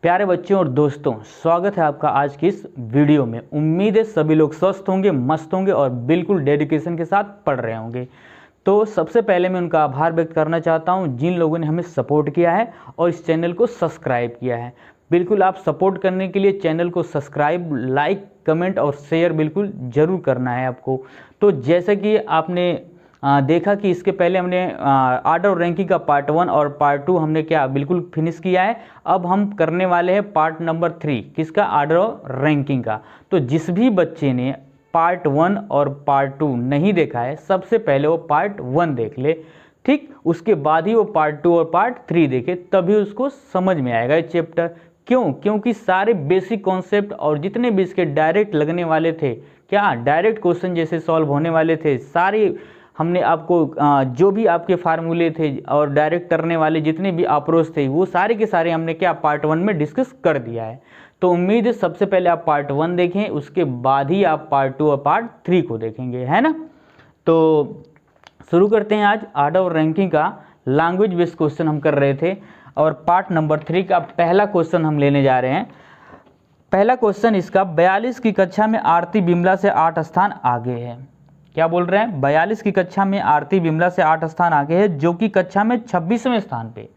प्यारे बच्चों और दोस्तों, स्वागत है आपका आज की इस वीडियो में। उम्मीद है सभी लोग स्वस्थ होंगे, मस्त होंगे और बिल्कुल डेडिकेशन के साथ पढ़ रहे होंगे। तो सबसे पहले मैं उनका आभार व्यक्त करना चाहता हूं जिन लोगों ने हमें सपोर्ट किया है और इस चैनल को सब्सक्राइब किया है। बिल्कुल आप सपोर्ट करने के लिए चैनल को सब्सक्राइब, लाइक, कमेंट और शेयर बिल्कुल ज़रूर करना है आपको। तो जैसे कि आपने देखा कि इसके पहले हमने आर्डर और रैंकिंग का पार्ट 1 और पार्ट 2 हमने क्या बिल्कुल फिनिश किया है। अब हम करने वाले हैं पार्ट नंबर 3, किसका? आर्डर और रैंकिंग का। तो जिस भी बच्चे ने पार्ट 1 और पार्ट 2 नहीं देखा है, सबसे पहले वो पार्ट 1 देख ले, ठीक। उसके बाद ही वो पार्ट 2 और पार्ट 3 देखे, तभी उसको समझ में आएगा ये चैप्टर। क्यों? क्योंकि सारे बेसिक कॉन्सेप्ट और जितने भी इसके डायरेक्ट लगने वाले थे, क्या डायरेक्ट क्वेश्चन जैसे सॉल्व होने वाले थे, सारे हमने आपको जो भी आपके फार्मूले थे और डायरेक्ट करने वाले जितने भी अप्रोच थे, वो सारे के सारे हमने क्या पार्ट 1 में डिस्कस कर दिया है। तो उम्मीद है सबसे पहले आप पार्ट 1 देखें, उसके बाद ही आप पार्ट 2 और पार्ट 3 को देखेंगे, है ना। तो शुरू करते हैं। आज आर्डर और रैंकिंग का लैंग्वेज बेस्ड क्वेश्चन हम कर रहे थे और पार्ट नंबर 3 का पहला क्वेश्चन हम लेने जा रहे हैं। पहला क्वेश्चन इसका 42 की कक्षा में आरती बिमला से 8 स्थान आगे है। क्या बोल रहे हैं? 42 की कक्षा में आरती बिमला से 8 स्थान आगे है, जो कि कक्षा में 26वें स्थान पे।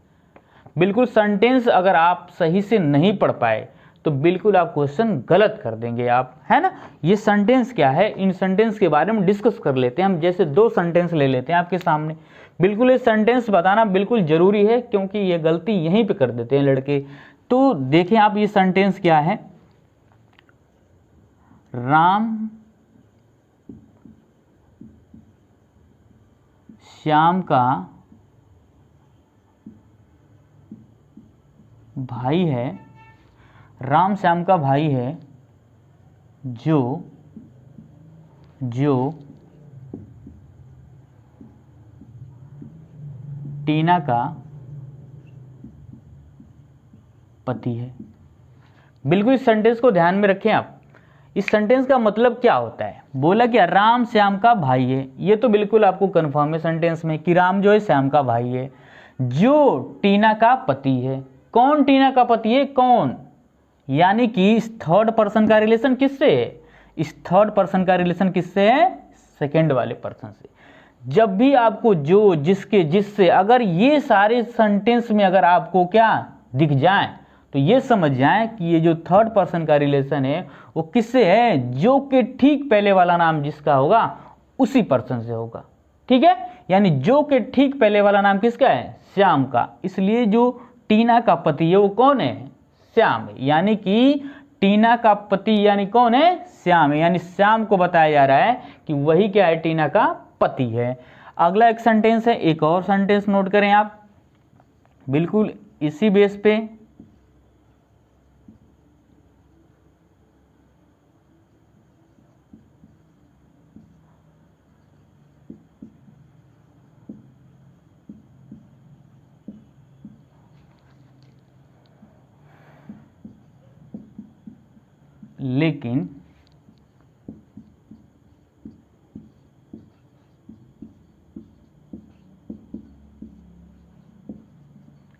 बिल्कुल सेंटेंस अगर आप सही से नहीं पढ़ पाए तो बिल्कुल आप क्वेश्चन गलत कर देंगे आप, है ना। ये सेंटेंस क्या है, इन सेंटेंस के बारे में डिस्कस कर लेते हैं हम। जैसे 2 सेंटेंस ले लेते हैं आपके सामने। बिल्कुल ये सेंटेंस बताना बिल्कुल जरूरी है, क्योंकि ये गलती यहीं पे कर देते हैं लड़के। तो देखें आप, ये सेंटेंस क्या है। राम श्याम का भाई है, राम श्याम का भाई है, जो टीना का पति है। बिल्कुल इस सेंटेंस को ध्यान में रखें आप। इस सेंटेंस का मतलब क्या होता है? बोला कि राम श्याम का भाई है, ये तो बिल्कुल आपको कंफर्म है सेंटेंस में कि राम जो है श्याम का भाई है, जो टीना का पति है। कौन टीना का पति है? कौन? यानी कि इस थर्ड पर्सन का रिलेशन किससे है? इस थर्ड पर्सन का रिलेशन किससे है? सेकेंड वाले पर्सन से। जब भी आपको जो, जिसके, जिससे, अगर ये सारे सेंटेंस में अगर आपको क्या दिख जाए तो ये समझ जाएं कि ये जो थर्ड पर्सन का रिलेशन है वो किससे है? जो के ठीक पहले वाला नाम जिसका होगा उसी पर्सन से होगा, ठीक है। यानी जो के ठीक पहले वाला नाम किसका है? श्याम का। इसलिए जो टीना का पति है वो कौन है? श्याम है। यानी कि टीना का पति यानी कौन है? श्याम है। यानी श्याम को बताया जा रहा है कि वही क्या है? टीना का पति है। अगला एक सेंटेंस है, एक और सेंटेंस नोट करें आप, बिल्कुल इसी बेस पे। लेकिन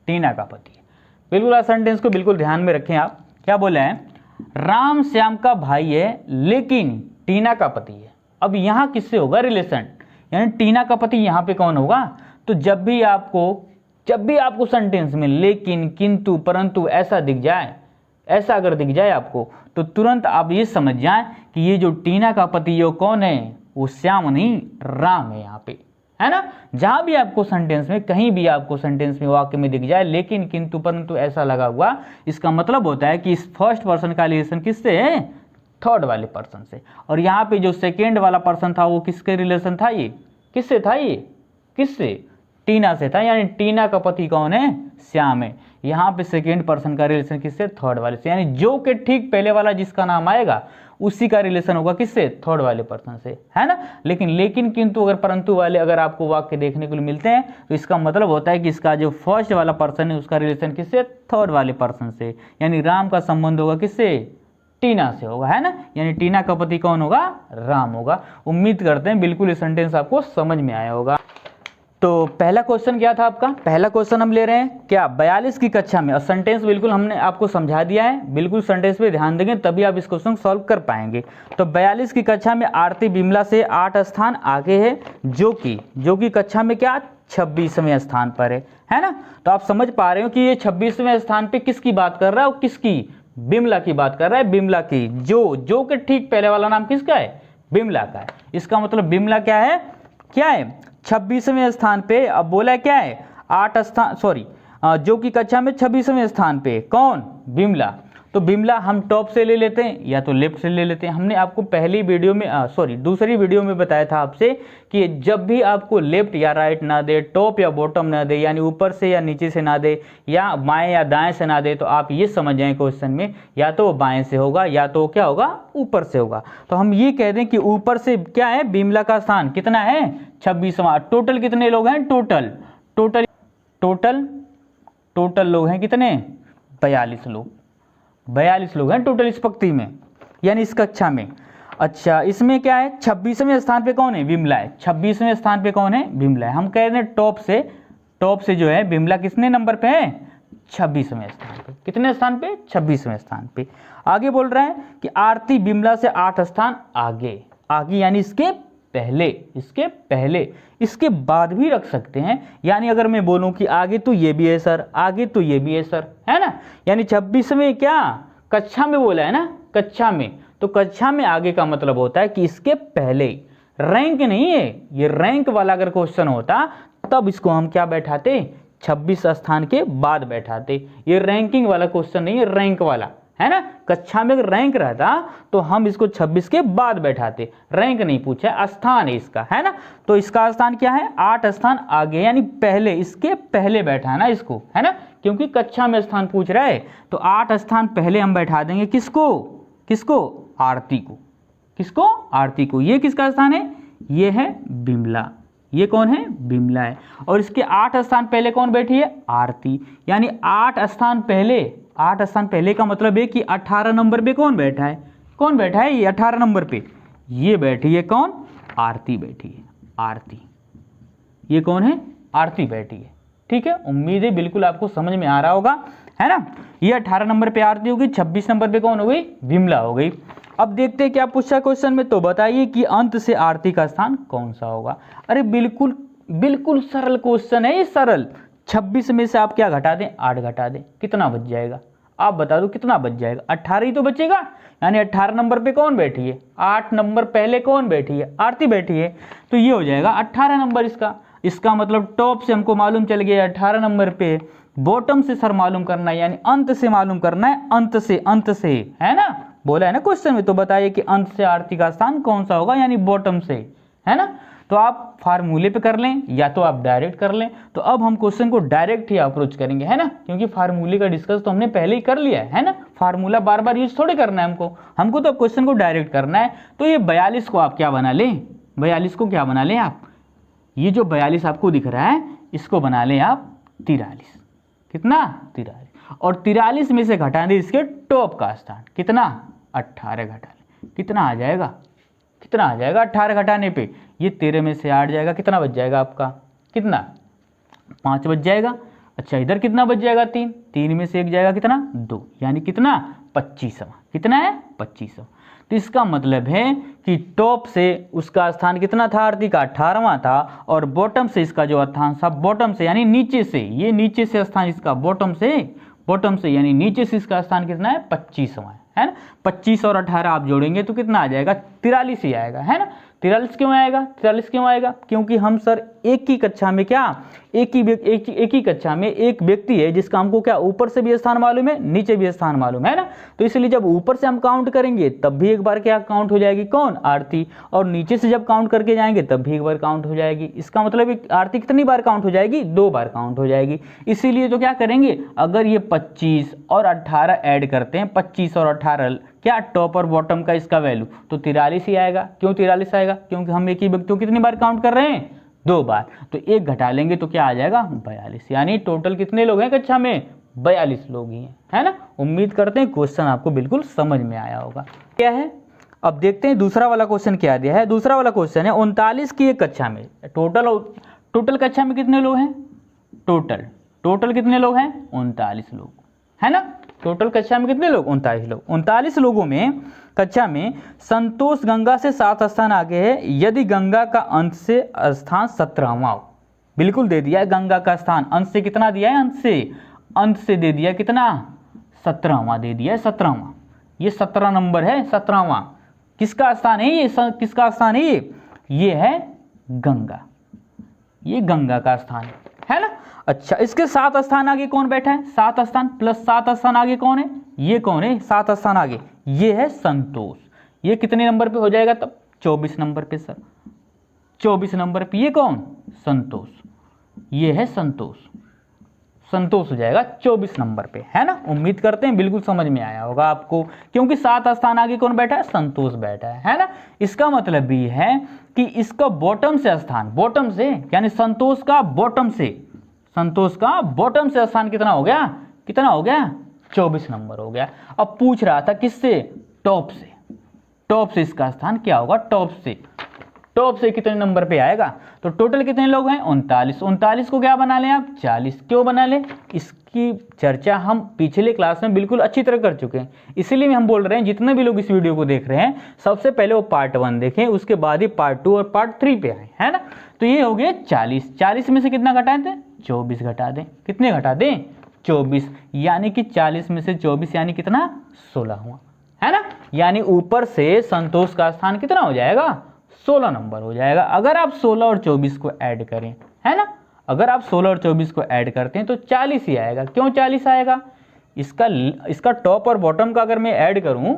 टीना का पति है। बिल्कुल आज सेंटेंस को बिल्कुल ध्यान में रखें आप। क्या बोले हैं? राम श्याम का भाई है लेकिन टीना का पति है। अब यहां किससे होगा रिलेशन? यानी टीना का पति यहां पे कौन होगा? तो जब भी आपको सेंटेंस में लेकिन, किंतु, परंतु ऐसा दिख जाए, ऐसा अगर दिख जाए आपको, तो तुरंत आप ये समझ जाएं कि ये जो टीना का पति है वो कौन है? वो श्याम नहीं, राम है यहाँ पे, है ना। जहां भी आपको सेंटेंस में, कहीं भी आपको सेंटेंस में, वाक्य में दिख जाए लेकिन, किंतु, परंतु ऐसा लगा हुआ, इसका मतलब होता है कि इस फर्स्ट पर्सन का रिलेशन किससे है? थर्ड वाले पर्सन से। और यहाँ पे जो सेकेंड वाला पर्सन था वो किसके रिलेशन था? ये किससे था? ये किससे? टीना से था। यानी टीना का पति कौन है? श्याम है। यहाँ पे सेकेंड पर्सन का रिलेशन किससे? थर्ड वाले से। यानी जो के ठीक पहले वाला जिसका नाम आएगा उसी का रिलेशन होगा किससे? थर्ड वाले पर्सन से, है ना। लेकिन, किंतु, अगर परंतु वाले अगर आपको वाक्य देखने को मिलते हैं तो इसका मतलब होता है कि इसका जो फर्स्ट वाला पर्सन है उसका रिलेशन किससे? थर्ड वाले पर्सन से। यानी राम का संबंध होगा किससे? टीना से होगा, है ना। यानी टीना का पति कौन होगा? राम होगा। उम्मीद करते हैं बिल्कुल ये सेंटेंस आपको समझ में आया होगा। तो पहला क्वेश्चन क्या था आपका, पहला क्वेश्चन हम ले रहे हैं क्या 42 की कक्षा में, और सेंटेंस बिल्कुल हमने आपको समझा दिया है, बिल्कुल सेंटेंस पे ध्यान देंगे तभी आप इस क्वेश्चन सॉल्व कर पाएंगे। तो 42 की कक्षा में आरती बिमला से 8 स्थान आगे है, जो कि कक्षा में क्या 26वें स्थान पर है ना। तो आप समझ पा रहे हो कि ये 26वें स्थान पे किसकी बात कर रहा है, और किसकी, बिमला की बात कर रहा है, बिमला की। जो के ठीक पहले वाला नाम किसका है, बिमला का है। इसका मतलब बिमला क्या है 26वें स्थान पे। अब बोला क्या है 8 स्थान, सॉरी जो कि कक्षा में 26वें स्थान पे, कौन, बिमला। तो बिमला हम टॉप से ले लेते हैं या तो लेफ्ट से ले लेते हैं। हमने आपको पहली वीडियो में दूसरी वीडियो में बताया था आपसे कि जब भी आपको लेफ्ट या राइट ना दे, टॉप या बॉटम ना दे, यानी ऊपर से या नीचे से ना दे, या बाएं या दाएं से ना दे, तो आप ये समझ जाएं क्वेश्चन में या तो बाएं से होगा या तो क्या होगा, ऊपर से होगा। तो हम ये कह दें कि ऊपर से क्या है, बिमला का स्थान कितना है 26वां। टोटल कितने लोग हैं, टोटल लोग हैं कितने, 42 लोग, 42 लोग हैं टोटल इस पंक्ति में, यानी इस कक्षा में। अच्छा, इसमें क्या है 26वें स्थान पे कौन है, बिमला है। 26वें स्थान पे कौन है, बिमला है। हम कह रहे हैं टॉप से जो है बिमला कितने नंबर पे है, 26वें स्थान पे। कितने स्थान पे, 26वें स्थान पे। आगे बोल रहा है कि आरती बिमला से 8 स्थान आगे, यानी इसके पहले, इसके बाद भी रख सकते हैं। यानी अगर मैं बोलूं कि आगे तो ये भी है सर, आगे तो ये भी है सर, है ना। यानी 26वें क्या कक्षा में बोला है ना, कक्षा में। तो कक्षा में आगे का मतलब होता है कि इसके पहले, रैंक नहीं है ये, रैंक वाला अगर क्वेश्चन होता तब इसको हम क्या बैठाते, 26 स्थान के बाद बैठाते। ये रैंकिंग वाला क्वेश्चन नहीं है, रैंक वाला है ना। कक्षा में अगर रैंक रहता तो हम इसको 26 के बाद बैठाते, रैंक नहीं पूछा, स्थान है इसका, है ना। तो इसका स्थान क्या है, 8 स्थान आगे, यानी पहले, इसके पहले बैठाना इसको, है ना, क्योंकि कक्षा में स्थान पूछ रहा है। तो 8 स्थान पहले हम बैठा देंगे किसको, आरती को। किसको, आरती को। ये किसका स्थान है, ये है बिमला। ये कौन है, बिमला है। और इसके 8 स्थान पहले कौन बैठी है, आरती। यानी 8 स्थान पहले का मतलब है कि 18 नंबर पे कौन बैठा है, ये 18 नंबर पे ये बैठी है कौन, आरती बैठी है, आरती। ये कौन है, आरती बैठी है। ठीक है, उम्मीद है बिल्कुल आपको समझ में आ रहा होगा, है ना। ये 18 नंबर पे आरती होगी, 26 नंबर पे कौन हो गई, बिमला हो गई। अब देखते हैं क्या पूछा क्वेश्चन में। तो बताइए कि अंत से आरती का स्थान कौन सा होगा। अरे बिल्कुल सरल क्वेश्चन है ये, सरल। 26 में से आप क्या घटा दें, 8 घटा दें, कितना बच जाएगा, आप बता दो कितना बच जाएगा, 18 ही तो बचेगा। यानी 18 नंबर पे कौन बैठी है, 8 नंबर पहले कौन बैठी है, आरती बैठी है। तो ये हो जाएगा 18 नंबर इसका मतलब टॉप से हमको मालूम चल गया 18 नंबर पे, बॉटम से सर मालूम करना है, यानी अंत से मालूम करना है, अंत से, है ना, बोला है ना क्वेश्चन में। तो बताइए कि अंत से आरती का स्थान कौन सा होगा, यानी बॉटम से, है ना। तो आप फार्मूले पे कर लें या तो आप डायरेक्ट कर लें। तो अब हम क्वेश्चन को डायरेक्ट ही अप्रोच करेंगे, है ना, क्योंकि फार्मूले का डिस्कस तो हमने पहले ही कर लिया है ना। फार्मूला बार बार यूज थोड़े करना है हमको तो क्वेश्चन को डायरेक्ट करना है। तो ये 42 को आप क्या बना लें, 42 को क्या बना लें आप, ये जो 42 आपको दिख रहा है इसको बना लें आप 43। कितना, 43। और 43 में से घटा दें इसके टॉप का स्थान, कितना, 18 घटा लें, कितना आ जाएगा, 18 घटाने पे ये 13 में से 8 जाएगा, कितना बच जाएगा आपका, कितना, 5 बच जाएगा। अच्छा, इधर कितना बच जाएगा, 3 में से 1 जाएगा, कितना, 2, यानी कितना, 25वां। कितना है, 25वां। तो इसका मतलब है कि टॉप से उसका स्थान कितना था, आरती का 18वां था, और बॉटम से इसका जो स्थान था, बॉटम से यानी नीचे से, ये नीचे से स्थान इसका बॉटम से यानी नीचे से इसका स्थान कितना है, 25वां है ना। 25 और 18 आप जोड़ेंगे तो कितना आ जाएगा, 43 ही आएगा, है ना। 43 क्यों आएगा, क्योंकि हम सर एक ही कक्षा में क्या, एक ही कक्षा में एक व्यक्ति है जिसका हमको क्या ऊपर से भी स्थान मालूम है, नीचे भी स्थान मालूम है ना। तो इसलिए जब ऊपर से हम काउंट करेंगे तब भी एक बार क्या काउंट हो जाएगी, कौन, आरती। और नीचे से जब काउंट करके जाएंगे तब भी एक बार काउंट हो जाएगी। इसका मतलब आरती कितनी बार काउंट हो जाएगी, 2 बार काउंट हो जाएगी। इसीलिए तो क्या करेंगे, अगर ये 25 और 18 ऐड करते हैं, 25 और 18 क्या टॉप और बॉटम का इसका वैल्यू, तो 43 ही आएगा। क्यों 43 आएगा, क्योंकि हम एक ही व्यक्ति को कितनी बार काउंट कर रहे हैं, 2 बार। तो 1 घटा लेंगे तो क्या आ जाएगा, 42। यानी टोटल कितने लोग हैं कक्षा में, 42 लोग ही हैं, है ना। उम्मीद करते हैं क्वेश्चन आपको बिल्कुल समझ में आया होगा। क्या है, अब देखते हैं दूसरा वाला क्वेश्चन क्या दिया है। दूसरा वाला क्वेश्चन है 39 की एक कक्षा में, टोटल कक्षा में कितने लोग हैं? टोटल कितने लोग हैं? 39 लोग, है ना। टोटल कक्षा में कितने लोग? 39 लोग। 39 लोगों में कक्षा में संतोष गंगा से 7 स्थान आगे है यदि गंगा का अंश से स्थान 17वां हो। बिल्कुल दे दिया है गंगा का स्थान, अंश से कितना दिया है? अंश से दे दिया कितना? 17वां दे दिया है, 17वां। ये 17 नंबर है, 17वां। किसका स्थान है ये? किसका स्थान है ये है गंगा। ये गंगा का स्थान है ना। अच्छा, इसके 7 स्थान आगे कौन बैठा है? 7 स्थान प्लस 7 स्थान आगे कौन है? ये कौन है? 7 स्थान आगे ये है संतोष। ये कितने नंबर पे हो जाएगा तब? 24 नंबर पे सर। 24 नंबर पे ये कौन? संतोष। ये है संतोष हो जाएगा 24 नंबर पे, है ना। उम्मीद करते हैं बिल्कुल समझ में आया होगा आपको, क्योंकि 7 स्थान आगे कौन बैठा है? संतोष बैठा है ना। इसका मतलब ये है कि इसका बॉटम से स्थान, बॉटम से यानी संतोष का बॉटम से स्थान कितना हो गया? 24 नंबर हो गया। अब पूछ रहा था किससे? टॉप से इसका स्थान क्या होगा? टॉप से कितने नंबर पे आएगा? तो टोटल कितने लोग हैं? 39 को क्या बना लें आप? 40। क्यों बना लें? इसकी चर्चा हम पिछले क्लास में बिल्कुल अच्छी तरह कर चुके हैं, इसीलिए हम बोल रहे हैं जितने भी लोग इस वीडियो को देख रहे हैं सबसे पहले वो पार्ट 1 देखें, उसके बाद ही पार्ट 2 और पार्ट 3 पे आए, है ना। तो ये हो गया 40 में से कितना घटाए थे? 24 घटा दें। कितने घटा दें? 24, यानी कि 40 में से 24 यानी कितना? 16 हुआ, है ना। यानी ऊपर से संतोष का स्थान कितना हो जाएगा? 16 नंबर हो जाएगा। अगर आप 16 और 24 को ऐड करें, है ना, अगर आप 16 और 24 को ऐड करते हैं तो 40 ही आएगा। क्यों 40 आएगा? इसका टॉप और बॉटम का अगर मैं ऐड करूं,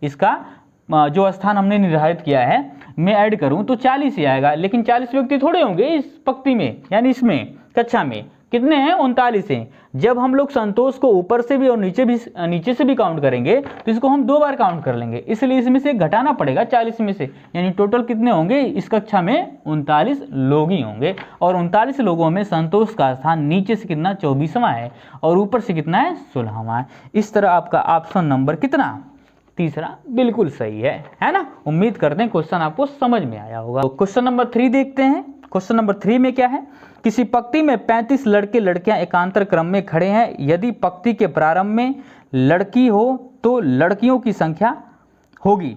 इसका जो स्थान हमने निर्धारित किया है मैं ऐड करूं तो 40 ही आएगा। लेकिन 40 व्यक्ति थोड़े होंगे इस पंक्ति में, यानी इसमें कक्षा में कितने हैं? 39 हैं। जब हम लोग संतोष को ऊपर से भी और नीचे से भी काउंट करेंगे तो इसको हम 2 बार काउंट कर लेंगे, इसलिए इसमें से घटाना पड़ेगा 40 में से। यानी टोटल कितने होंगे इस कक्षा में? 39 लोग ही होंगे। और 39 लोगों में संतोष का स्थान नीचे से कितना? 24वां है और ऊपर से कितना है? 16वां है। इस तरह आपका ऑप्शन नंबर कितना? तीसरा बिल्कुल सही है ना। उम्मीद करते हैं क्वेश्चन आपको समझ में आया होगा। तो क्वेश्चन नंबर 3 देखते हैं। क्वेश्चन नंबर 3 में क्या है? किसी पंक्ति में 35 लड़के लड़कियां एकांतर क्रम में खड़े हैं। यदि पंक्ति के प्रारंभ में लड़की हो तो लड़कियों की संख्या होगी।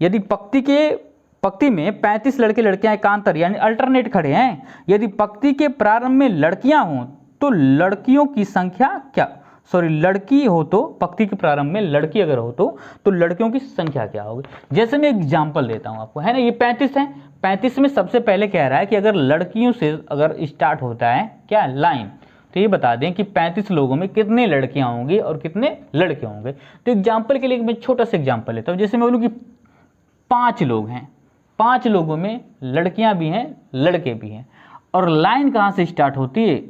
यदि पंक्ति में 35 लड़के लड़कियां एकांतर यानी अल्टरनेट खड़े हैं, यदि पंक्ति के प्रारंभ में लड़कियां हों तो लड़कियों की संख्या लड़की हो तो पंक्ति के प्रारंभ में लड़की अगर हो तो लड़कियों की संख्या क्या होगी? जैसे मैं एग्जांपल देता हूं आपको, है ना। ये 35 है, 35 में सबसे पहले कह रहा है कि अगर लड़कियों से अगर स्टार्ट होता है क्या लाइन, तो ये बता दें कि 35 लोगों में कितने लड़कियां होंगी और कितने लड़के होंगे। तो एग्जाम्पल के लिए मैं छोटा सा एग्जाम्पल लेता हूँ। जैसे मैं बोलूँ कि 5 लोग हैं, 5 लोगों में लड़कियां भी हैं लड़के भी हैं, और लाइन कहाँ से स्टार्ट होती है?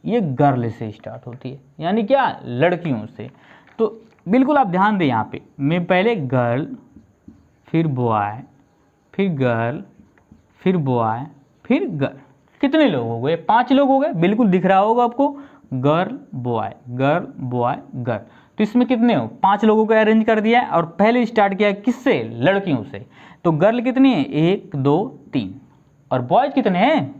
ये गर्ल से स्टार्ट होती है, यानी क्या? लड़कियों से। तो बिल्कुल आप ध्यान दें यहाँ पे, मैं पहले गर्ल फिर बॉय फिर गर्ल फिर बॉय फिर गर्ल। कितने लोग हो गए? 5 लोग हो गए। बिल्कुल दिख रहा होगा आपको, गर्ल बॉय गर्ल। तो इसमें कितने हो? 5 लोगों को अरेंज कर दिया है और पहले स्टार्ट किया किससे? लड़कियों से। तो गर्ल कितनी है? 1 2 3, और बॉयज कितने हैं?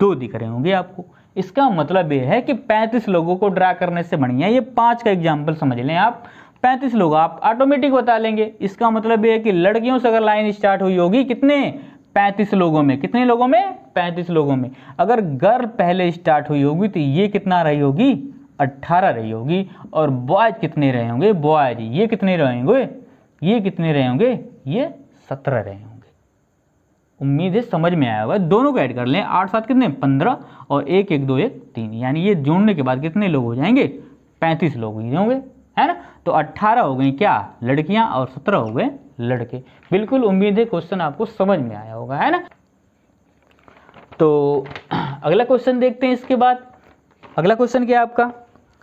2 दिख रहे होंगे आपको। इसका मतलब ये है कि 35 लोगों को ड्रा करने से बढ़िया ये 5 का एग्जाम्पल समझ लें आप। 35 लोग आप ऑटोमेटिक बता लेंगे। इसका मतलब ये है कि लड़कियों से अगर लाइन स्टार्ट हुई होगी कितने? 35 लोगों में। कितने लोगों में? 35 लोगों में। अगर गर्ल पहले स्टार्ट हुई होगी तो ये कितना रही होगी? 18 रही होगी। और बॉयज कितने रहे होंगे? बॉयज ये कितने रहे होंगे? ये कितने रहे होंगे? ये 17 रहे होंगे। उम्मीद है समझ में आया होगा। दोनों को ऐड कर लें, 8 7 कितने? 15, और 1 1 2 1 3, यानी ये जोड़ने के बाद कितने लोग हो जाएंगे? 35 लोग ही होंगे, है ना। तो 18 हो गई क्या? लड़कियां, और 17 हो गए लड़के। बिल्कुल उम्मीद है क्वेश्चन आपको समझ में आया होगा, है ना। तो अगला क्वेश्चन देखते हैं। इसके बाद अगला क्वेश्चन क्या है आपका?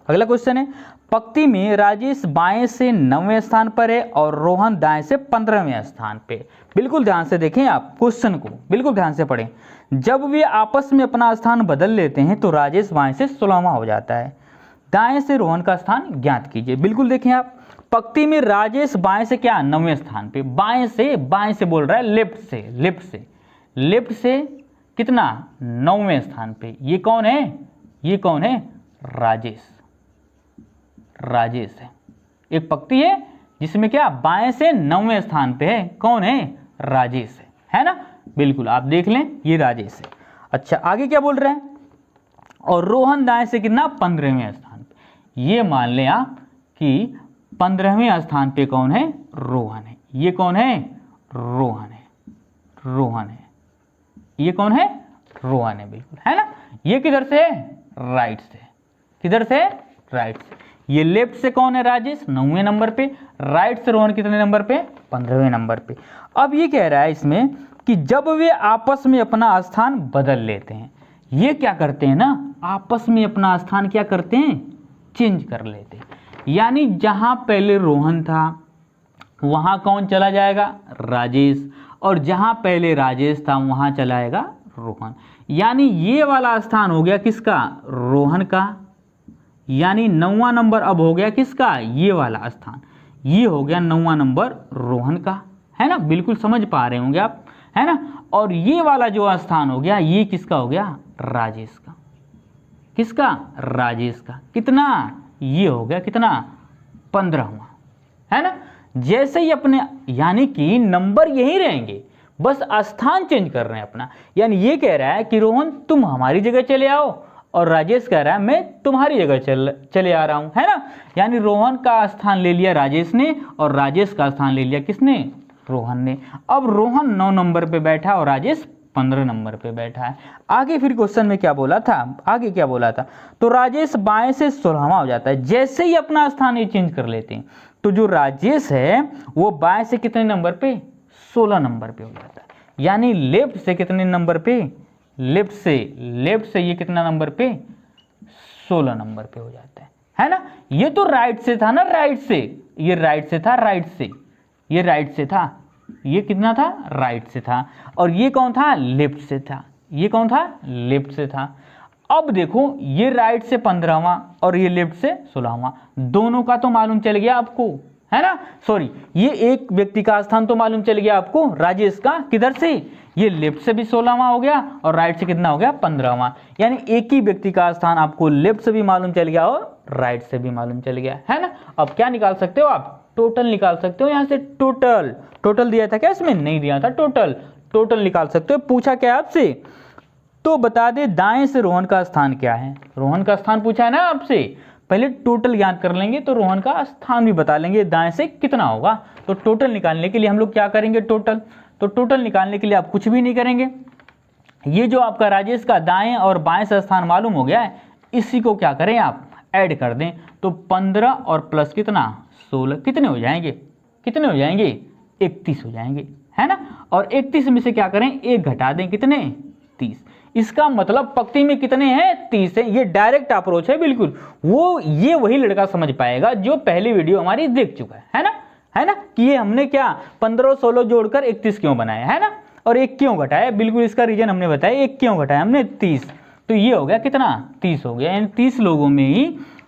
अगला क्वेश्चन है, पंक्ति में राजेश बाएं से 9वें स्थान पर है और रोहन दाएं से 15वें स्थान पे। बिल्कुल ध्यान से देखें आप क्वेश्चन को, बिल्कुल ध्यान से पढ़ें। जब वे आपस में अपना स्थान बदल लेते हैं तो राजेश बाएं से 16वां हो जाता है। दाएं से रोहन का स्थान ज्ञात कीजिए। बिल्कुल देखें आप, पंक्ति में राजेश बाएं से क्या? 9वें स्थान पे। बाएं से बोल रहा है, लेफ्ट से कितना 9वें स्थान पे। ये कौन है, ये कौन है, राजेश, राजेश है। एक पंक्ति है जिसमें क्या बाएं से 9वें स्थान पे है, कौन है, राजेश है ना। बिल्कुल आप देख लें, ये राजेश है। अच्छा आगे क्या बोल रहे हैं, और रोहन दाएं से कितना 15वें स्थान पे। ये मान लें आप कि 15वें स्थान पे कौन है, रोहन है। ये कौन है, रोहन है, रोहन है। ये कौन है, रोहन है, बिल्कुल है ना। ये किधर से है, राइट से। किधर से, राइट से। ये लेफ्ट से कौन है, राजेश 9वें नंबर पे, राइट से रोहन कितने नंबर पे, 15वें नंबर पे। अब ये कह रहा है इसमें कि जब वे आपस में अपना स्थान बदल लेते हैं, ये क्या करते हैं ना, आपस में अपना स्थान क्या करते हैं, चेंज कर लेते हैं। यानी जहां पहले रोहन था वहां कौन चला जाएगा, राजेश, और जहां पहले राजेश था वहां चला जाएगा रोहन। यानी ये वाला स्थान हो गया किसका, रोहन का। यानी 9वां नंबर अब हो गया किसका, ये वाला स्थान, ये हो गया 9वां नंबर रोहन का, है ना। बिल्कुल समझ पा रहे होंगे आप, है ना। और ये वाला जो स्थान हो गया ये किसका हो गया, राजेश का। किसका, राजेश का। कितना, ये हो गया कितना, 15वां, है ना। जैसे ही अपने, यानी कि नंबर यही रहेंगे, बस स्थान चेंज कर रहे हैं अपना। यानी ये कह रहा है कि रोहन तुम हमारी जगह चले आओ, और राजेश कह रहा है मैं तुम्हारी जगह चले आ रहा हूं, है ना। यानी रोहन का स्थान ले लिया राजेश ने, और राजेश का स्थान ले लिया किसने, रोहन ने। अब रोहन 9 नंबर पे बैठा और राजेश 15 नंबर पे बैठा है। आगे फिर क्वेश्चन में क्या बोला था, आगे क्या बोला था, तो राजेश बाएं से 16वां हो जाता है। जैसे ही अपना स्थान ये चेंज कर लेते हैं, तो जो राजेश है वो बाएं से कितने नंबर पे, 16 नंबर पे हो जाता है। यानी लेफ्ट से कितने नंबर पे, लेफ्ट से ये कितना नंबर पे, 16 नंबर पे हो जाता है ना। ये तो राइट से था ना, राइट से, ये राइट से था, राइट से, ये राइट से था, ये कितना था, राइट से था। और ये कौन था, लेफ्ट से था, ये कौन था, लेफ्ट से था। अब देखो ये राइट से 15वां और ये लेफ्ट से 16वां, दोनों का तो मालूम चल गया आपको, है ना। सॉरी, ये एक व्यक्ति का स्थान तो मालूम चल गया आपको, राजेश का, किधर से, ये लेफ्ट से भी 16वां हो गया और राइट से कितना हो गया, 15वां। यानी एक ही व्यक्ति का स्थान आपको लेफ्ट से भी मालूम चल गया और राइट से भी मालूम चल गया, है ना। अब क्या निकाल सकते हो आप, टोटल निकाल सकते हो। यहां से टोटल, टोटल दिया था क्या इसमें, नहीं दिया था, टोटल, टोटल निकाल सकते हो। पूछा क्या आपसे, तो बता दे दाएं से रोहन का स्थान क्या है। रोहन का स्थान पूछा है ना आपसे, पहले टोटल याद कर लेंगे तो रोहन का स्थान भी बता लेंगे दाएं से कितना होगा। तो टोटल निकालने के लिए हम लोग क्या करेंगे, टोटल, तो टोटल निकालने के लिए आप कुछ भी नहीं करेंगे, ये जो आपका राजेश का दाएं और बाएं से स्थान मालूम हो गया है, इसी को क्या करें आप ऐड कर दें। तो 15 और प्लस कितना 16, कितने हो जाएंगे, कितने हो जाएंगे, 31 हो जाएंगे, है ना। और 31 में से क्या करें, एक घटा दें, कितने, 30। इसका मतलब पंक्ति में कितने हैं, 30 है। ये डायरेक्ट अप्रोच है बिल्कुल, वो ये वही लड़का समझ पाएगा जो पहली वीडियो हमारी देख चुका है ना, है ना। कि ये हमने क्या 15 और 16 जोड़कर 31 क्यों बनाया, है ना, और एक क्यों घटाया, बिल्कुल इसका रीजन हमने बताया, एक क्यों घटाया हमने, 30। तो ये हो गया कितना, 30 हो गया। यानी 30 लोगों में ही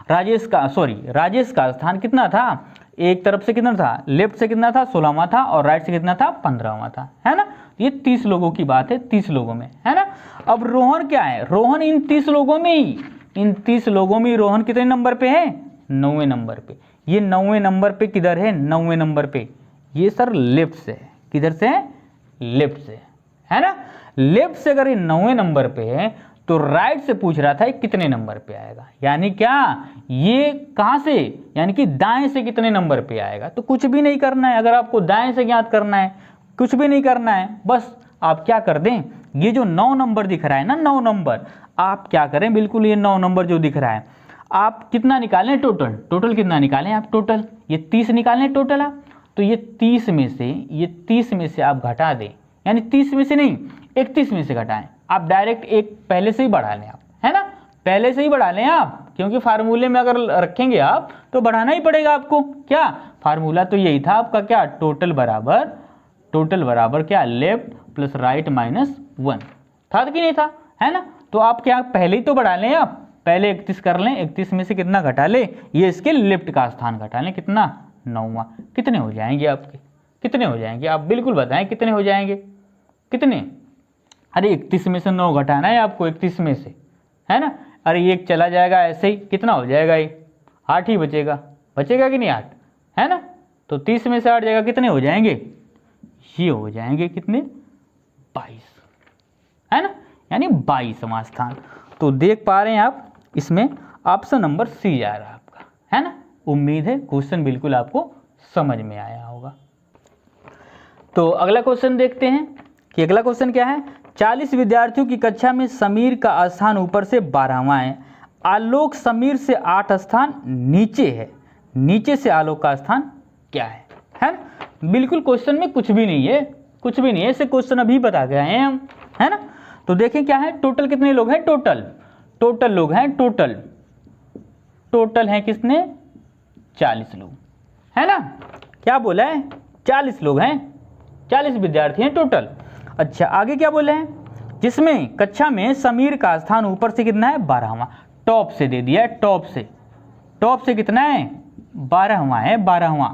राजेश का स्थान कितना था, एक तरफ से कितना था, लेफ्ट से कितना था, 16वां था, और राइट से कितना था, 15वां था, है ना। ये 30 लोगों की बात है, 30 लोगों में, है ना। अब रोहन क्या है, रोहन इन 30 लोगों में ही, इन 30 लोगों में रोहन कितने नंबर पे है, 9वें नंबर पे। ये 9वें नंबर पे किधर है, 9वें नंबर पे, ये सर लेफ्ट से है, किधर से है, लेफ्ट से, है ना। लेफ्ट से अगर ये 9वें नंबर पे है तो राइट से पूछ रहा था कितने नंबर पे आएगा, यानी क्या, ये कहां से, यानी कि दाएं से कितने नंबर पे आएगा। तो कुछ भी नहीं करना है, अगर आपको दाएं से ज्ञात करना है, कुछ भी नहीं करना है, बस आप क्या कर दें, ये जो 9 नंबर दिख रहा है ना, 9 नंबर, आप क्या करें, बिल्कुल ये 9 नंबर जो दिख रहा है, आप कितना निकालें, टोटल, टोटल कितना निकालें आप, टोटल ये 30 निकालें टोटल आप। तो ये 30 में से, ये 30 में से आप घटा दें, यानी 30 में से नहीं, 31 में से घटाएं। आप डायरेक्ट एक पहले से ही बढ़ा लें आप, है ना, पहले से ही बढ़ा लें आप, क्योंकि फार्मूले में अगर रखेंगे आप तो बढ़ाना ही पड़ेगा आपको। क्या फार्मूला तो यही था आपका, क्या, टोटल बराबर क्या, लेफ्ट प्लस राइट माइनस 1 था कि नहीं था, है ना। तो आप क्या पहले ही तो बढ़ा लें, आप पहले 31 कर लें, 31 में से कितना घटा ले, ये इसके लेफ्ट का स्थान घटा लें, कितना, 9वां। कितने हो जाएंगे आपके, कितने हो जाएंगे, आप बिल्कुल बताएं कितने हो जाएंगे, कितने, अरे 31 में से 9 घटाना है आपको, 31 में से, है ना। अरे ये एक चला जाएगा ऐसे ही, कितना हो जाएगा ये, 8 ही बचेगा, बचेगा कि नहीं 8, है ना। तो 30 में से 8 जाएगा, कितने हो जाएंगे, ये हो जाएंगे कितने, 22, है ना, यानी 22वां स्थान। तो देख पा रहे हैं आप, इसमें ऑप्शन नंबर सी आ रहा है आपका, है ना। उम्मीद है क्वेश्चन बिल्कुल आपको समझ में आया होगा। तो अगला क्वेश्चन देखते हैं कि अगला क्वेश्चन क्या है। 40 विद्यार्थियों की कक्षा में समीर का स्थान ऊपर से 12वां है, आलोक समीर से 8 स्थान नीचे है, नीचे से आलोक का स्थान क्या है ना। बिल्कुल क्वेश्चन में कुछ भी नहीं है, कुछ भी नहीं है, इसे क्वेश्चन अभी बता के आए हैं हम, है ना। तो देखें क्या है, टोटल कितने लोग हैं, टोटल लोग हैं, टोटल हैं कितने, 40 लोग, है ना। क्या बोला है, 40 लोग हैं, 40 विद्यार्थी हैं टोटल। अच्छा आगे क्या बोले हैं, जिसमें कक्षा में समीर का स्थान ऊपर से कितना है, 12वां, टॉप से दे दिया है, टॉप से कितना है, 12वां है, 12वां,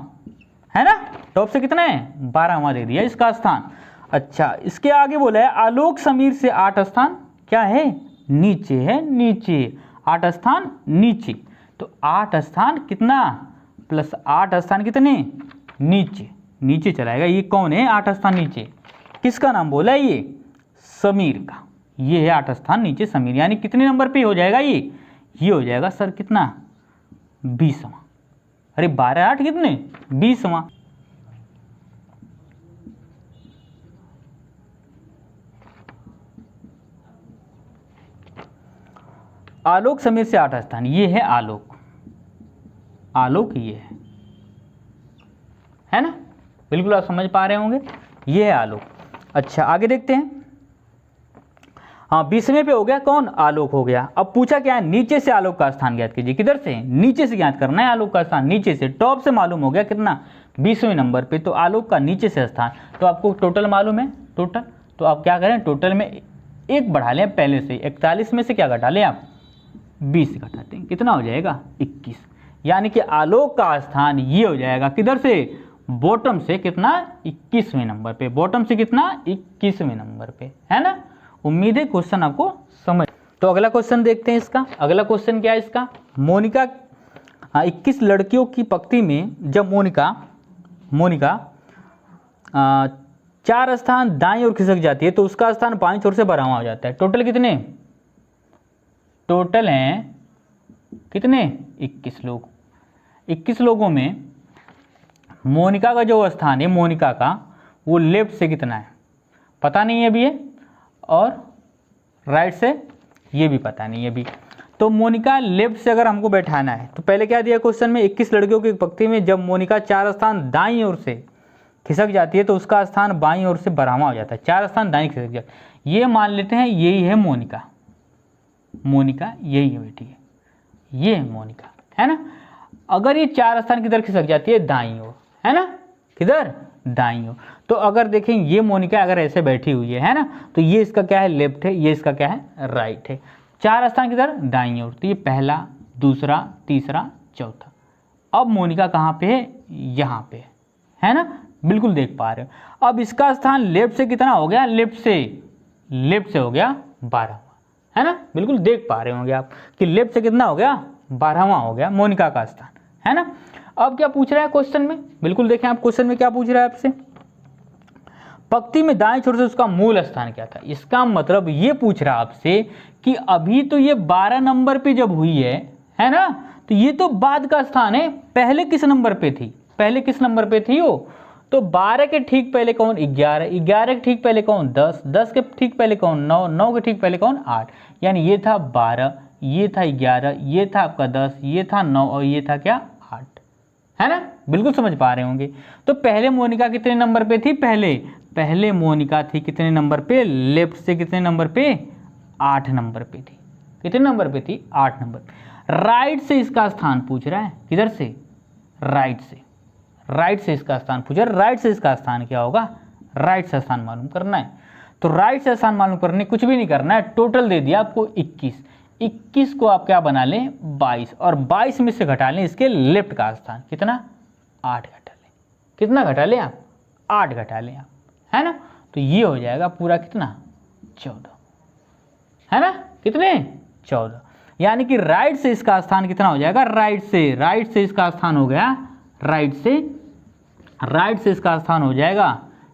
है ना। टॉप से कितना है, 12वां दे दिया इसका स्थान। अच्छा इसके आगे बोला है आलोक समीर से 8 स्थान क्या है, नीचे है, नीचे 8 स्थान नीचे। तो 8 स्थान कितना प्लस 8 स्थान कितने, नीचे चलाएगा। ये कौन है 8 स्थान नीचे, किसका नाम बोला है, ये समीर का, ये है 8 स्थान नीचे समीर, यानी कितने नंबर पे हो जाएगा ये हो जाएगा सर कितना, 20वां। अरे 12 8 कितने, 20वां। आलोक समीर से 8 स्थान, ये है आलोक ये है ना। बिल्कुल आप समझ पा रहे होंगे, ये है आलोक। अच्छा आगे देखते हैं, हाँ 20वें पे हो गया कौन, आलोक हो गया। अब पूछा क्या है, नीचे से आलोक का स्थान ज्ञात कीजिए। किधर से, नीचे से ज्ञात करना है आलोक का स्थान, नीचे से। टॉप से मालूम हो गया कितना, 20वें नंबर पे, तो आलोक का नीचे से स्थान। तो आपको टोटल मालूम है, टोटल, तो आप क्या करें, टोटल में एक बढ़ा लें पहले से, 41 में से क्या घटा लें आप, 20 घटाते हैं, कितना हो जाएगा, 21। यानी कि आलोक का स्थान ये हो जाएगा किधर से, बॉटम से कितना, 21वें नंबर पे, बॉटम से कितना, 21वें नंबर पे, है ना। उम्मीद है क्वेश्चन आपको समझ। तो अगला क्वेश्चन देखते हैं इसका। अगला क्वेश्चन क्या है इसका, मोनिका 21 लड़कियों की पंक्ति में जब मोनिका 4 स्थान दाईं ओर खिसक जाती है तो उसका स्थान बाईं ओर से 12वां हो जाता है। टोटल कितने, टोटल हैं कितने, 21 लोग। 21 लोगों में मोनिका का जो स्थान है, मोनिका का वो लेफ्ट से कितना है पता नहीं है अभी है, और राइट से ये भी पता नहीं है अभी। तो मोनिका लेफ्ट से अगर हमको बैठाना है तो पहले क्या दिया क्वेश्चन में, 21 लड़कियों की पंक्ति में जब मोनिका 4 स्थान दाईं ओर से खिसक जाती है तो उसका स्थान बाईं ओर से 12वां हो जाता है। 4 स्थान दाईं खिसक जाती है, ये मान लेते हैं यही है मोनिका, यही है बेटी है, ये है मोनिका, है ना। अगर ये 4 स्थान किधर खिसक जाती है, दाईं ओर, है ना, किधर, दाईं ओर। तो अगर देखें ये मोनिका अगर ऐसे बैठी हुई है ना, तो ये इसका क्या है, लेफ्ट है, ये इसका क्या है, राइट है। 4 स्थान किधर, दाईं ओर, तो ये पहला, दूसरा, तीसरा, चौथा। अब मोनिका कहाँ पे है, यहाँ पे है ना, बिल्कुल देख पा रहे हो। अब इसका स्थान लेफ्ट से कितना हो गया, लेफ्ट से हो गया 12वां, है ना। बिल्कुल देख पा रहे होंगे आप कि लेफ्ट से कितना हो गया, 12वां हो गया मोनिका का स्थान, है ना। अब क्या पूछ रहा है क्वेश्चन में, बिल्कुल देखें आप क्वेश्चन में क्या पूछ रहा है आपसे, पंक्ति में दाएं छोर से उसका मूल स्थान क्या था। इसका मतलब ये पूछ रहा है आपसे कि अभी तो ये 12 नंबर पे जब हुई है ना, तो ये तो बाद का स्थान है, पहले किस नंबर पे थी, पहले किस नंबर पे थी वो, तो 12 के ठीक पहले कौन, 11, 11 के ठीक पहले कौन, 10, 10 के ठीक पहले कौन, 9, 9 के ठीक पहले कौन, 8। यानी ये था 12, ये था 11, ये था आपका 10, ये था 9 और ये था क्या, 8, है ना। बिल्कुल समझ पा रहे होंगे। तो पहले मोनिका कितने नंबर पे थी, पहले मोनिका थी कितने नंबर पे, लेफ्ट से कितने नंबर पे, 8 नंबर पे थी। कितने नंबर पे थी, 8 नंबर। राइट से इसका स्थान पूछ रहा है, किधर से, राइट से इसका स्थान पूछ रहा है। राइट से इसका स्थान क्या होगा, राइट से स्थान मालूम करना है। तो राइट से स्थान मालूम करने कुछ भी नहीं करना है, टोटल दे दिया आपको 21 को आप क्या बना लें, 22, और 22 में से घटा लें इसके लेफ्ट का स्थान, कितना, 8 घटा लें। कितना घटा लें आप, 8 घटा लें आप, है ना। तो ये हो जाएगा पूरा कितना, 14, है ना, कितने 14। यानी कि राइट से इसका स्थान कितना हो जाएगा, राइट से इसका स्थान हो गया, राइट से इसका स्थान हो जाएगा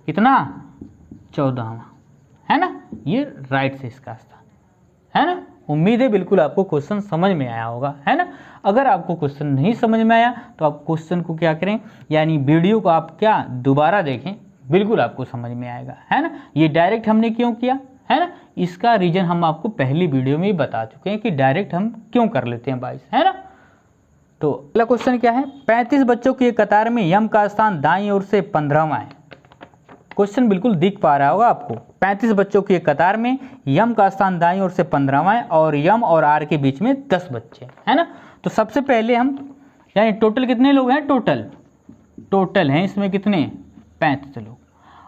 कितना 14वां, है ना, ये राइट से इसका स्थान, है ना। उम्मीद है बिल्कुल आपको क्वेश्चन समझ में आया होगा, है ना। अगर आपको क्वेश्चन नहीं समझ में आया तो आप क्वेश्चन को क्या करें, यानी वीडियो को आप क्या दोबारा देखें, बिल्कुल आपको समझ में आएगा, है ना। ये डायरेक्ट हमने क्यों किया, है ना, इसका रीजन हम आपको पहली वीडियो में ही बता चुके हैं कि डायरेक्ट हम क्यों कर लेते हैं 22, है ना। तो अगला क्वेश्चन क्या है, 35 बच्चों की एक कतार में यम का स्थान दाईं ओर से 15वां है। क्वेश्चन बिल्कुल दिख पा रहा होगा आपको, 35 बच्चों की एक कतार में यम का स्थान दाईं ओर से 15वां है और यम और आर के बीच में 10 बच्चे, है ना। तो सबसे पहले हम, यानी टोटल कितने लोग हैं, टोटल हैं इसमें कितने 35 लोग,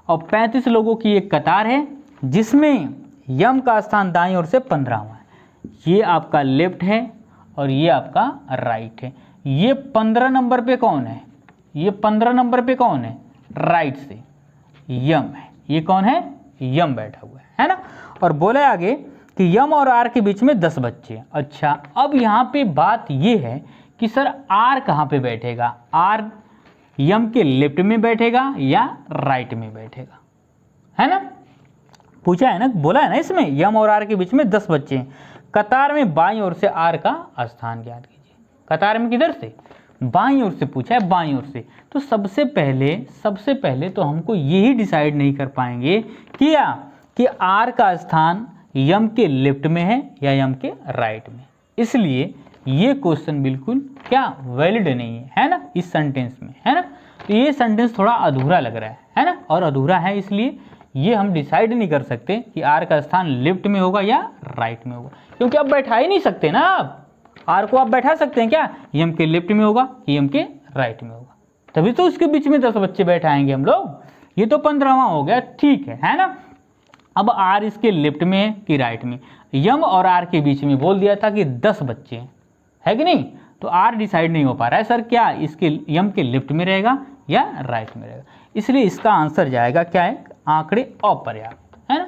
और 35 लोगों की एक कतार है जिसमें यम का स्थान दाईं ओर से 15वां है। ये आपका लेफ्ट है और ये आपका राइट है। ये 15 नंबर पे कौन है, ये 15 नंबर पे कौन है, राइट से यम है। ये कौन है, यम बैठा हुआ है ना। और बोला आगे कि यम और आर के बीच में 10 बच्चे हैं। अच्छा, अब यहाँ पे बात ये है कि सर आर कहाँ पे बैठेगा, आर यम के लेफ्ट में बैठेगा या राइट में बैठेगा, है ना। पूछा है ना, बोला है ना इसमें यम और आर के बीच में 10 बच्चे हैं। कतार में बाईं ओर से आर का स्थान ज्ञात कीजिए। कतार में किधर से, बाईं ओर से पूछा है, बाईं ओर से। तो सबसे पहले तो हमको यही डिसाइड नहीं कर पाएंगे कि आर का स्थान यम के लेफ्ट में है या यम के राइट में। इसलिए ये क्वेश्चन बिल्कुल क्या वैलिड नहीं है ना, इस सेंटेंस में, है ना। तो ये सेंटेंस थोड़ा अधूरा लग रहा है ना, और अधूरा है इसलिए ये हम डिसाइड नहीं कर सकते कि आर का स्थान लेफ्ट में होगा या राइट में होगा, क्योंकि आप बैठा ही नहीं सकते ना। आप आर को आप बैठा सकते हैं क्या, यम के लेफ्ट में होगा कि यम के राइट में होगा, तभी तो उसके बीच में 10 बच्चे बैठाएंगे हम लोग। ये तो 15वां हो गया, ठीक है ना। अब आर इसके लेफ्ट में है कि राइट में, यम और आर के बीच में बोल दिया था कि 10 बच्चे हैं, है कि नहीं। तो आर डिसाइड नहीं हो पा रहा है सर, क्या इसके यम के लेफ्ट में रहेगा या राइट में रहेगा। इसलिए इसका आंसर जाएगा क्या है, आंकड़े अपर्याप्त, है ना।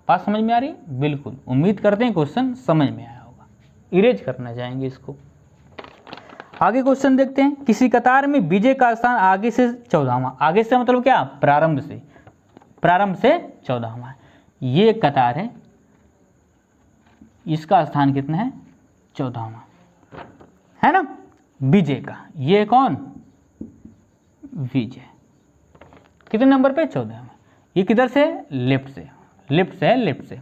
बात समझ में आ रही है, बिल्कुल उम्मीद करते हैं क्वेश्चन समझ में आया होगा। इरेज करना चाहेंगे इसको। आगे क्वेश्चन देखते हैं, किसी कतार में विजय का स्थान आगे से 14वां, आगे से मतलब क्या, प्रारंभ से 14वां। ये कतार है, इसका स्थान कितना है 14वां, है ना, विजय का। ये कौन, विजय कितने नंबर पे 14वां। ये किधर से, लेफ्ट से,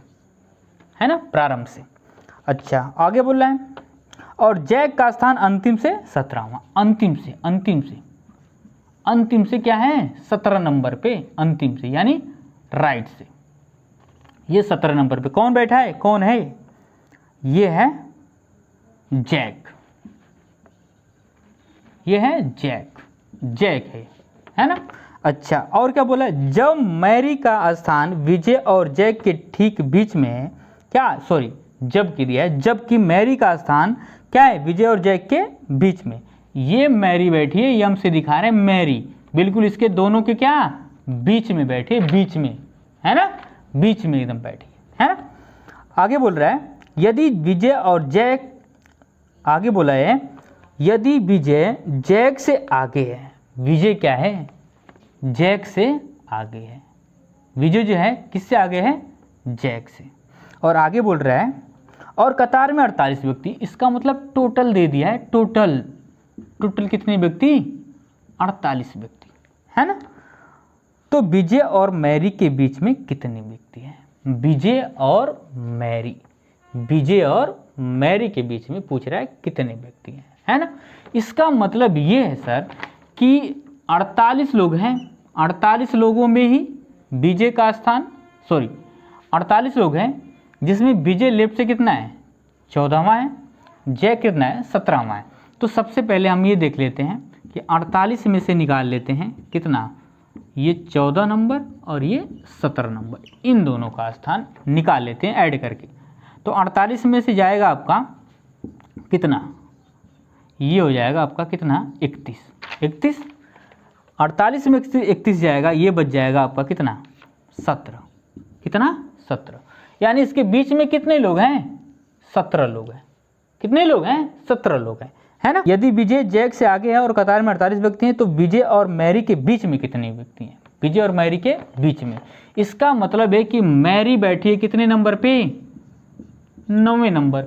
है ना, प्रारंभ से। अच्छा, आगे बोल रहा है, और जैक का स्थान अंतिम से 17वां, अंतिम से क्या है 17 नंबर पे, अंतिम से यानी राइट से। ये 17 नंबर पे कौन बैठा है, कौन है, ये है जैक, ये है जैक है ना। अच्छा, और क्या बोला, जब मैरी का स्थान विजय और जैक के ठीक बीच में है, क्या, सॉरी जबकि दिया है, जबकि मैरी का स्थान क्या है, विजय और जैक के बीच में। ये मैरी बैठी है, यम से दिखा रहे हैं मैरी, बिल्कुल इसके दोनों के क्या बीच में बैठे, बीच में, है ना, बीच में एकदम बैठी है ना। आगे बोल रहा है, यदि विजय और जैक, आगे बोला है यदि विजय जैक से आगे है, विजय क्या है, जैक से आगे है, विजय जो है किससे आगे है, जैक से। और आगे बोल रहा है, और कतार में 48 व्यक्ति, इसका मतलब टोटल दे दिया है, टोटल कितने व्यक्ति, 48 व्यक्ति, है ना। तो विजय और मैरी के बीच में कितने व्यक्ति हैं, विजय और मैरी के बीच में पूछ रहा है कितने व्यक्ति हैं, है ना। इसका मतलब ये है सर कि 48 लोग हैं, 48 लोगों में ही विजय का स्थान, 48 लोग हैं जिसमें विजय लेफ्ट से कितना है 14वां है, जय कितना है 17वां है। तो सबसे पहले हम ये देख लेते हैं कि 48 में से निकाल लेते हैं कितना, ये 14 नंबर और ये 17 नंबर, इन दोनों का स्थान निकाल लेते हैं ऐड करके। तो 48 में से जाएगा आपका कितना, ये हो जाएगा आपका कितना 31, 48 में 31 जाएगा, ये बच जाएगा आपका कितना 17, कितना 17। यानी इसके बीच में कितने लोग हैं? 17 लोग हैं। कितने लोग हैं? 17 लोग हैं, है ना। यदि विजय जैक से आगे है और कतार में 48 व्यक्ति हैं तो विजय और मैरी के बीच में कितने व्यक्ति हैं? विजय और मैरी के बीच में। इसका मतलब है कि मैरी बैठी है कितने नंबर पे? 9वें नंबर।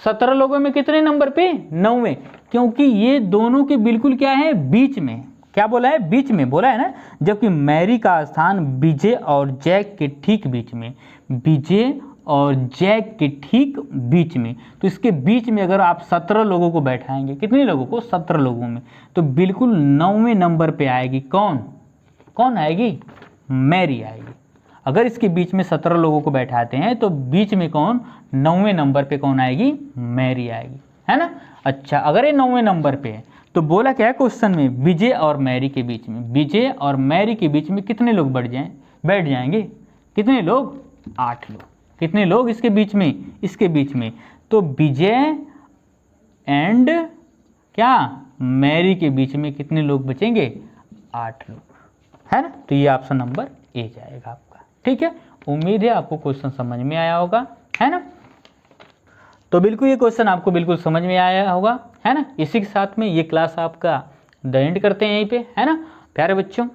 17 लोगों में कितने नंबर पे? 9वें, क्योंकि ये दोनों के बिल्कुल क्या है? बीच में। क्या बोला है? बीच में बोला है ना। जबकि मैरी का स्थान विजय और जैक के ठीक बीच में, विजय और जैक के ठीक बीच में। तो इसके बीच में अगर आप 17 लोगों को बैठाएंगे, कितने लोगों को? 17 लोगों में, तो बिल्कुल 9वें नंबर पे आएगी कौन? कौन आएगी? मैरी आएगी। अगर इसके बीच में 17 लोगों को बैठाते हैं तो बीच में कौन? 9वें नंबर पे कौन आएगी? मैरी आएगी, है ना। अच्छा, अगर ये 9वें नंबर पे है तो बोला क्या है क्वेश्चन में? विजय और मैरी के बीच में। विजय और मैरी के बीच में कितने लोग बैठ जाएंगे? कितने लोग? 8 लोग। कितने लोग इसके बीच में? इसके बीच में। तो विजय एंड क्या? मैरी के बीच में कितने लोग बचेंगे? 8 लोग, है ना। तो ये ऑप्शन नंबर ए जाएगा आपका। ठीक है, उम्मीद है आपको क्वेश्चन समझ में आया होगा, है ना। तो बिल्कुल ये क्वेश्चन आपको बिल्कुल समझ में आया होगा, है ना। इसी के साथ में ये क्लास आपका द एंड करते हैं यहीं पे, है ना। प्यारे बच्चों,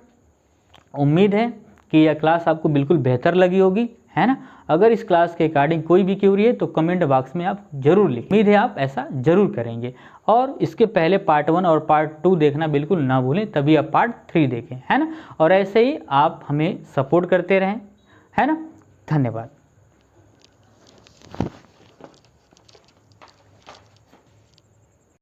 उम्मीद है कि यह क्लास आपको बिल्कुल बेहतर लगी होगी, है ना। अगर इस क्लास के अकॉर्डिंग कोई भी क्यूरी है तो कमेंट बॉक्स में आप जरूर लिखें। उम्मीद है आप ऐसा जरूर करेंगे। और इसके पहले पार्ट 1 और पार्ट 2 देखना बिल्कुल ना भूलें, तभी आप पार्ट 3 देखें, है ना। और ऐसे ही आप हमें सपोर्ट करते रहें, है ना। धन्यवाद।